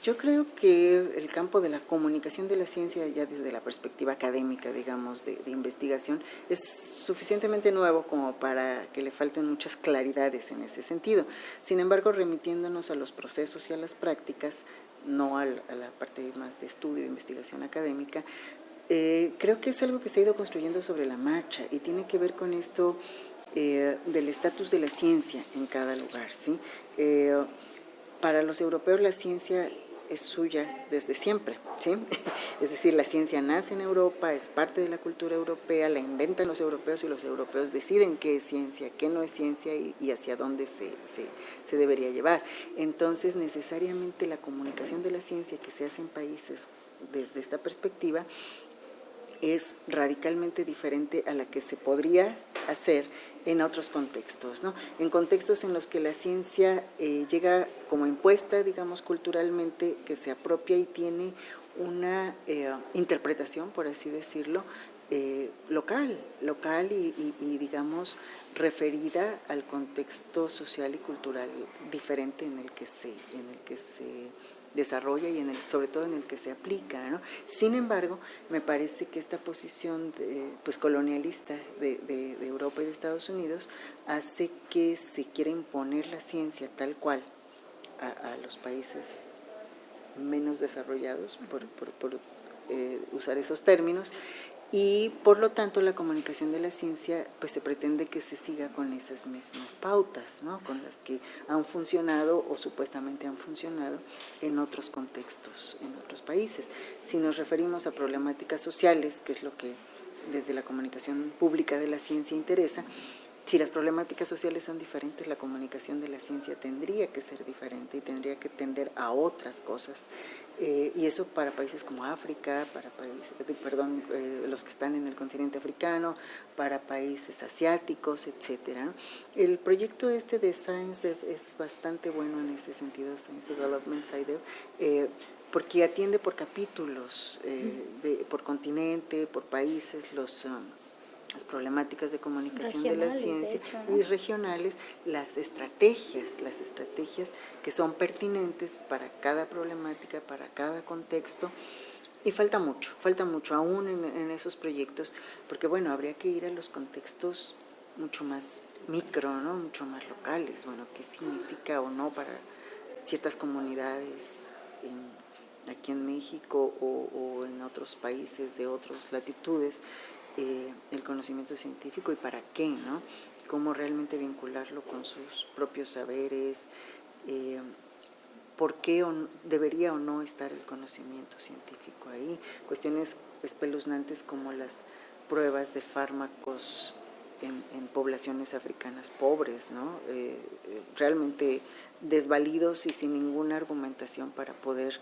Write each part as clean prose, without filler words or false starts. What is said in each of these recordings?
Yo creo que el campo de la comunicación de la ciencia, ya desde la perspectiva académica, digamos, de investigación, es suficientemente nuevo como para que le falten muchas claridades en ese sentido. Sin embargo, remitiéndonos a los procesos y a las prácticas, no a la parte más de estudio e investigación académica, creo que es algo que se ha ido construyendo sobre la marcha y tiene que ver con esto del estatus de la ciencia en cada lugar, ¿sí? Para los europeos la ciencia es suya desde siempre, ¿sí? Es decir, la ciencia nace en Europa, es parte de la cultura europea, la inventan los europeos y los europeos deciden qué es ciencia, qué no es ciencia y hacia dónde se debería llevar. Entonces, necesariamente la comunicación de la ciencia que se hace en países desde esta perspectiva es radicalmente diferente a la que se podría hacer en otros contextos, ¿no? En contextos en los que la ciencia llega como impuesta, digamos, culturalmente, que se apropia y tiene una interpretación, por así decirlo, local y digamos referida al contexto social y cultural diferente en el que se desarrolla y sobre todo en el que se aplica, ¿no? Sin embargo, me parece que esta posición pues colonialista de Europa y de Estados Unidos hace que se quiera imponer la ciencia tal cual a los países menos desarrollados, por usar esos términos, y por lo tanto la comunicación de la ciencia pues se pretende que se siga con esas mismas pautas, ¿no? Con las que han funcionado o supuestamente han funcionado en otros contextos, en otros países. Si nos referimos a problemáticas sociales, que es lo que desde la comunicación pública de la ciencia interesa, si las problemáticas sociales son diferentes, la comunicación de la ciencia tendría que ser diferente y tendría que tender a otras cosas. Y eso para países como África, para países, los que están en el continente africano, para países asiáticos, etcétera, ¿no? El proyecto de ScienceDev es bastante bueno en ese sentido, Science Development SciDev, porque atiende por capítulos, por continente, por países, las problemáticas de comunicación de la ciencia, de hecho, ¿no? Y regionales, las estrategias que son pertinentes para cada problemática, para cada contexto, y falta mucho aún en esos proyectos, porque bueno, habría que ir a los contextos mucho más micro, ¿no? Mucho más locales, bueno, qué significa o no para ciertas comunidades aquí en México o en otros países de otras latitudes, el conocimiento científico y para qué, ¿no? Cómo realmente vincularlo con sus propios saberes, por qué debería o no estar el conocimiento científico ahí, cuestiones espeluznantes como las pruebas de fármacos en poblaciones africanas pobres, ¿no? Realmente desvalidos y sin ninguna argumentación para poder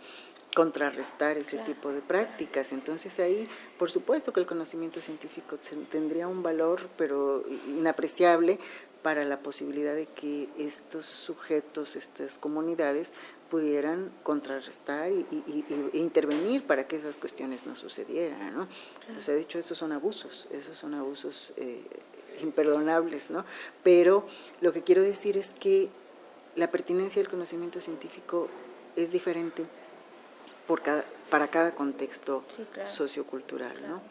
contrarrestar ese tipo de prácticas. Entonces ahí, por supuesto que el conocimiento científico tendría un valor, pero inapreciable, para la posibilidad de que estos sujetos, estas comunidades, pudieran contrarrestar e intervenir para que esas cuestiones no sucedieran, ¿no? Claro. O sea, de hecho, esos son abusos imperdonables, ¿no? Pero lo que quiero decir es que la pertinencia del conocimiento científico es diferente para cada contexto, sí, claro, sociocultural, ¿no?